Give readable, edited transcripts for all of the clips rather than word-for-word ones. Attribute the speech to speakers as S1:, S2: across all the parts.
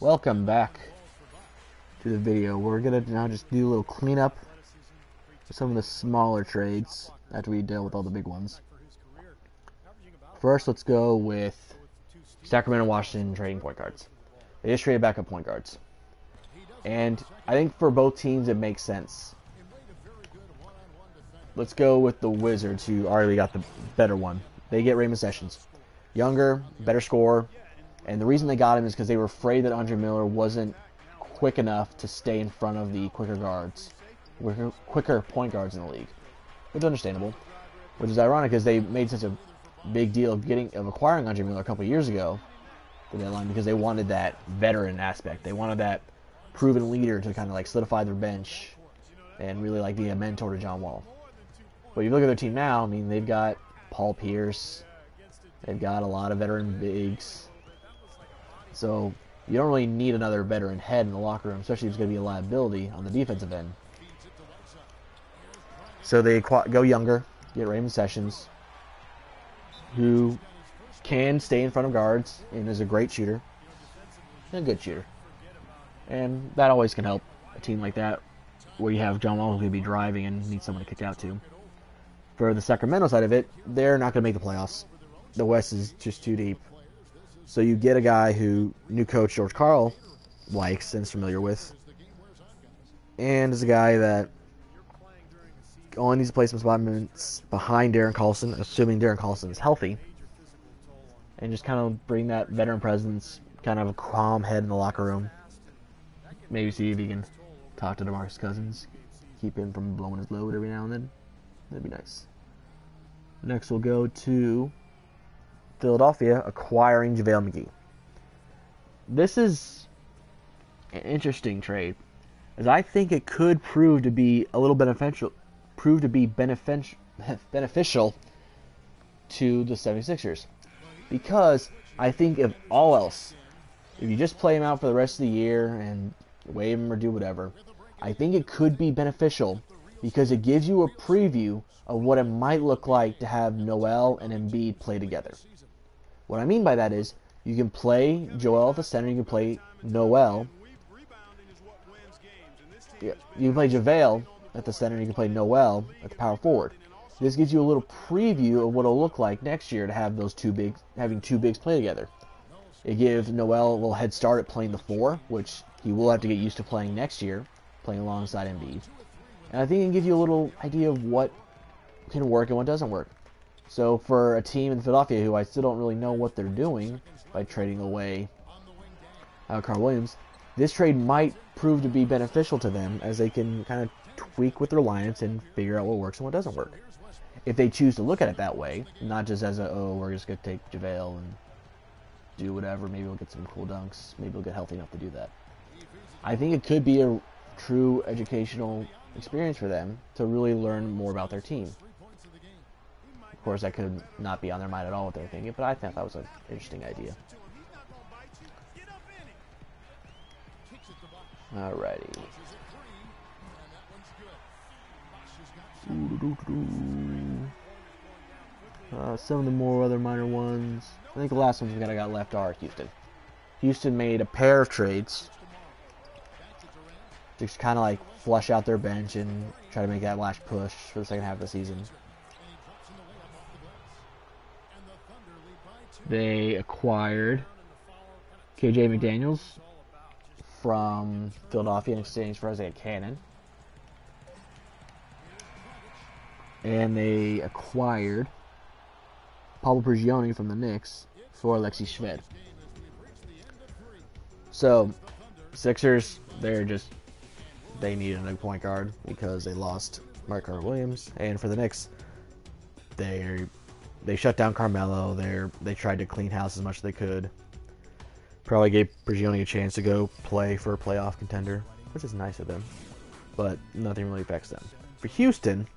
S1: Welcome back to the video. We're gonna now just do a little cleanup of some of the smaller trades after we deal with all the big ones. First, let's go with Sacramento, Washington trading point guards. They just traded backup point guards, and I think for both teams it makes sense. Let's go with the Wizards, who already got the better one. They get Raymond Sessions, younger, better scorer. And the reason they got him is because they were afraid that Andre Miller wasn't quick enough to stay in front of the quicker point guards in the league. Which is understandable. Which is ironic because they made such a big deal of acquiring Andre Miller a couple years ago, the deadline, because they wanted that veteran aspect. They wanted that proven leader to kind of like solidify their bench and really like be a mentor to John Wall. But you look at their team now, I mean, they've got Paul Pierce. They've got a lot of veteran bigs. So you don't really need another veteran head in the locker room, especially if it's going to be a liability on the defensive end. So they go younger, get Raymond Sessions, who can stay in front of guards and is a great shooter, and a good shooter. And that always can help a team like that, where you have John Wall who's going to be driving and need someone to kick out to. For the Sacramento side of it, they're not going to make the playoffs. The West is just too deep. So you get a guy who new coach George Karl likes and is familiar with, and is a guy that only needs to play some spots behind Darren Collison, assuming Darren Collison is healthy, and just kind of bring that veteran presence, kind of a calm head in the locker room. Maybe see if he can talk to DeMarcus Cousins, keep him from blowing his load every now and then. That'd be nice. Next we'll go to Philadelphia acquiring JaVale McGee. This is an interesting trade, as I think it could prove to be a little beneficial to the 76ers. Because I think if all else, if you just play him out for the rest of the year and waive him or do whatever, I think it could be beneficial because it gives you a preview of what it might look like to have Noel and Embiid play together. What I mean by that is, you can play Joel at the center, you can play Noel. Yeah, you can play JaVale at the center, and you can play Noel at the power forward. This gives you a little preview of what it'll look like next year to have having two bigs play together. It gives Noel a little head start at playing the 4, which he will have to get used to playing next year, playing alongside Embiid. And I think it can give you a little idea of what can work and what doesn't work. So for a team in Philadelphia who I still don't really know what they're doing by trading away Carl Williams, this trade might prove to be beneficial to them as they can kind of tweak with their lineups and figure out what works and what doesn't work. If they choose to look at it that way, not just as we're just going to take JaVale and do whatever, maybe we'll get some cool dunks, maybe we'll get healthy enough to do that. I think it could be a true educational experience for them to really learn more about their team. Of course, that could not be on their mind at all what they're thinking, but I thought that was an interesting idea. Alrighty. Some of the more other minor ones. I think the last ones we got left are Houston. Houston made a pair of trades to kind of like flush out their bench and try to make that last push for the second half of the season. They acquired KJ McDaniels from Philadelphia in exchange for Isaiah Cannon. And they acquired Pablo Prigioni from the Knicks for Alexi Shved. So, Sixers, they need a point guard because they lost Mark Carter Williams. And for the Knicks, they shut down Carmelo. They tried to clean house as much as they could. Probably gave Prigioni a chance to go play for a playoff contender, which is nice of them. But nothing really affects them. For Houston,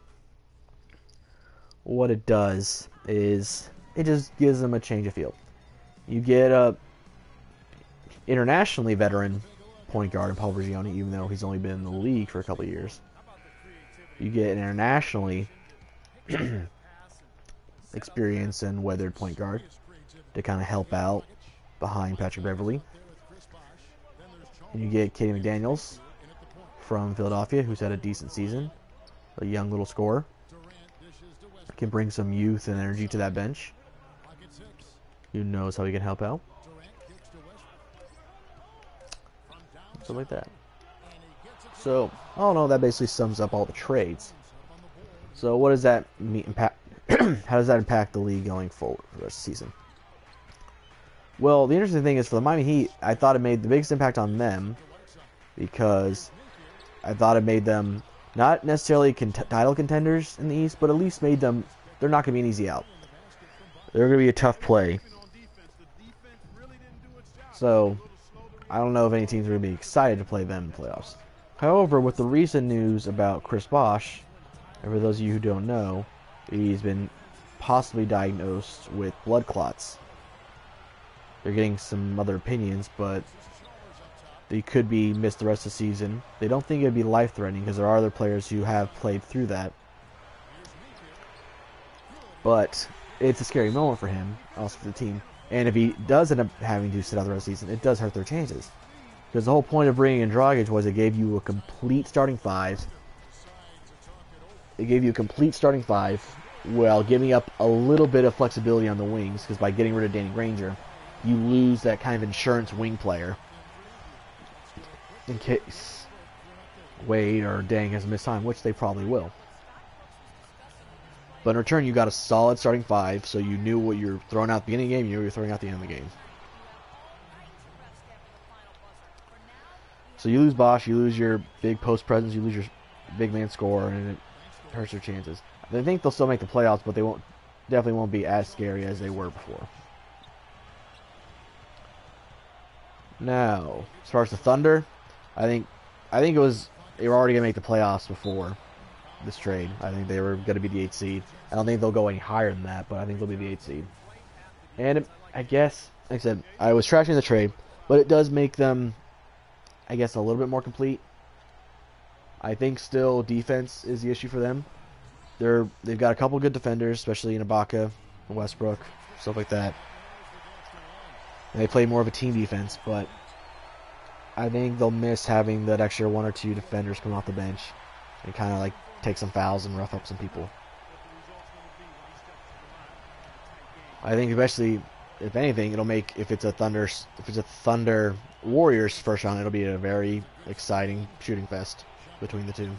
S1: what it does is it just gives them a change of field. You get a internationally veteran point guard in Paul Prigioni, even though he's only been in the league for a couple of years. You get an internationally experienced and weathered point guard to kind of help out behind Patrick Beverley. And you get Katie McDaniels from Philadelphia, who's had a decent season. A young little scorer. Can bring some youth and energy to that bench. Who knows how he can help out. Something like that. So, all in all, that basically sums up all the trades. So, what does that impact? How does that impact the league going forward for the rest of the season? Well, the interesting thing is for the Miami Heat, I thought it made the biggest impact on them because I thought it made them not necessarily title contenders in the East, but at least made them, they're not going to be an easy out. They're going to be a tough play. So, I don't know if any teams are going to be excited to play them in the playoffs. However, with the recent news about Chris Bosh, and for those of you who don't know, he's been possibly diagnosed with blood clots. They're getting some other opinions, but they could be missed the rest of the season. They don't think it would be life-threatening because there are other players who have played through that. But it's a scary moment for him, also for the team. And if he does end up having to sit out the rest of the season, it does hurt their chances. Because the whole point of bringing in Dragic was it gave you a complete starting five. It gave you a complete starting five while giving up a little bit of flexibility on the wings. Because by getting rid of Danny Granger, you lose that kind of insurance wing player. In case Wade or Dang has missed time, which they probably will. But in return, you got a solid starting five, so you knew what you're throwing out at the beginning of the game, you knew what you're throwing out at the end of the game. So you lose Bosh, you lose your big post presence, you lose your big man scorer, and it hurts your chances. I think they'll still make the playoffs, but they definitely won't be as scary as they were before. Now, as far as the Thunder, I think they were already gonna make the playoffs before this trade. I think they were gonna be the 8th seed. I don't think they'll go any higher than that, but I think they'll be the 8th seed. And I guess, like I said, I was trashing the trade, but it does make them, I guess, a little bit more complete. I think still defense is the issue for them. They've got a couple good defenders, especially in Ibaka and Westbrook, stuff like that. And they play more of a team defense, but I think they'll miss having that extra one or two defenders come off the bench and kind of like take some fouls and rough up some people. I think especially, if anything, it'll make, if it's a Thunder Warriors first round, it'll be a very exciting shooting fest between the two.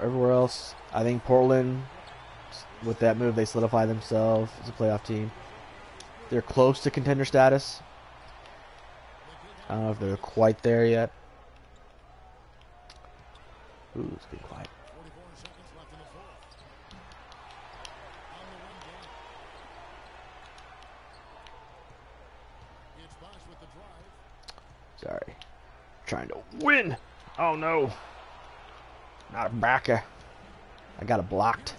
S1: Everywhere else, I think Portland, with that move, they solidify themselves as a playoff team. They're close to contender status. I don't know if they're quite there yet. Ooh, it's getting quiet. Sorry. Trying to win. Oh no. Not a backer. I got it blocked.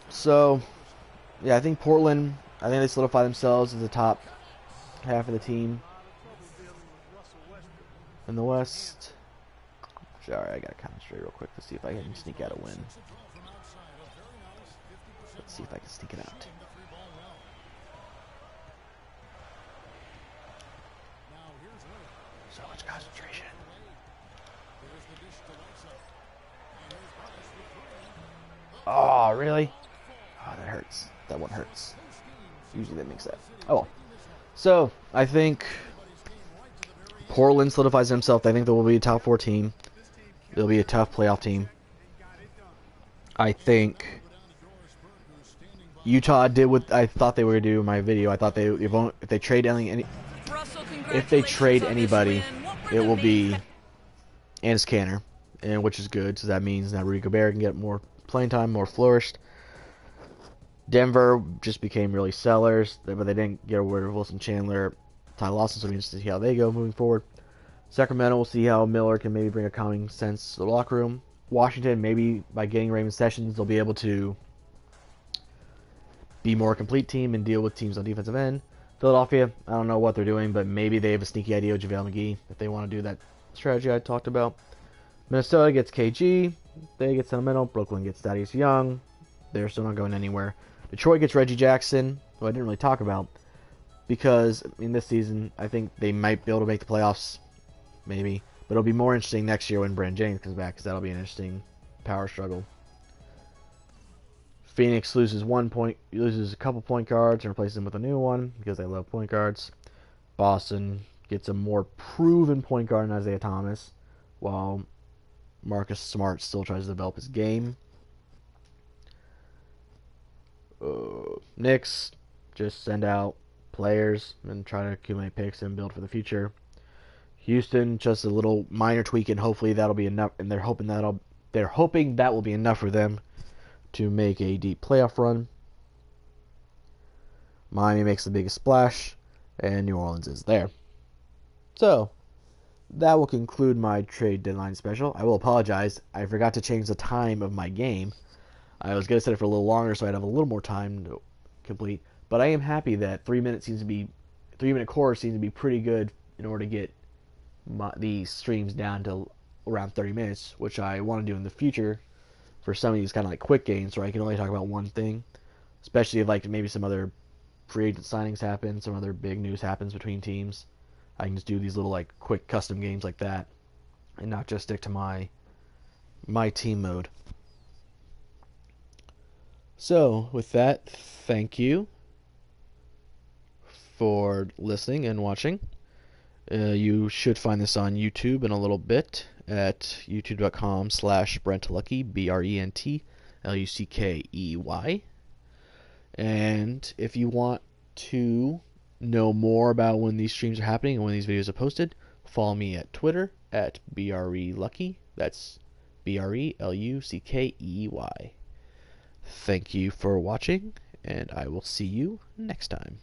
S1: So, yeah, I think Portland, I think they solidify themselves as the top half of the team. In the West, sorry, I gotta concentrate real quick to see if I can sneak out a win. Let's see if I can sneak it out. So much concentration. Oh, really? Oh, that hurts. That one hurts. Usually that makes that. Oh, well. So, I think Portland solidifies themselves. I think they will be a top 4 team. They'll be a tough playoff team. I think Utah did what I thought they were going to do in my video. I thought if they trade anybody, it will be Enes Kanter, and which is good. So that means now Rudy Gobert can get more playing time, more flourished. Denver just became really sellers, but they didn't get rid of Wilson Chandler, Ty Lawson, so we just see how they go moving forward. Sacramento, we'll see how Miller can maybe bring a calming sense to the locker room. Washington, maybe by getting Raymond Sessions, they'll be able to be more a complete team and deal with teams on defensive end. Philadelphia, I don't know what they're doing, but maybe they have a sneaky idea with JaVale McGee if they want to do that strategy I talked about. Minnesota gets KG. they get sentimental. Brooklyn gets Thaddeus Young. They're still not going anywhere. Detroit gets Reggie Jackson, who I didn't really talk about, because in this season, I think they might be able to make the playoffs, maybe. But it'll be more interesting next year when Brandon Jennings comes back, because that'll be an interesting power struggle. Phoenix loses a couple point guards and replaces them with a new one because they love point guards. Boston gets a more proven point guard in Isaiah Thomas, while Marcus Smart still tries to develop his game. Knicks just send out players and try to accumulate picks and build for the future. Houston, just a little minor tweak, and hopefully that'll be enough. And they're hoping that will be enough for them to make a deep playoff run. Miami makes the biggest splash, and New Orleans is there. So, that will conclude my trade deadline special. I will apologize. I forgot to change the time of my game. I was going to set it for a little longer so I'd have a little more time to complete. But I am happy that 3-minute quarters seems to be pretty good in order to get these streams down to around 30 minutes, which I want to do in the future for some of these kind of like quick games where I can only talk about one thing, especially if like maybe some other free agent signings happen, some other big news happens between teams. I can just do these little like quick custom games like that and not just stick to my team mode. So, with that, thank you for listening and watching. You should find this on YouTube in a little bit at youtube.com/BrentLuckey, BrentLuckey. And if you want to know more about when these streams are happening and when these videos are posted, follow me at Twitter at BRELuckey. That's BRELUCKEY. Thank you for watching, and I will see you next time.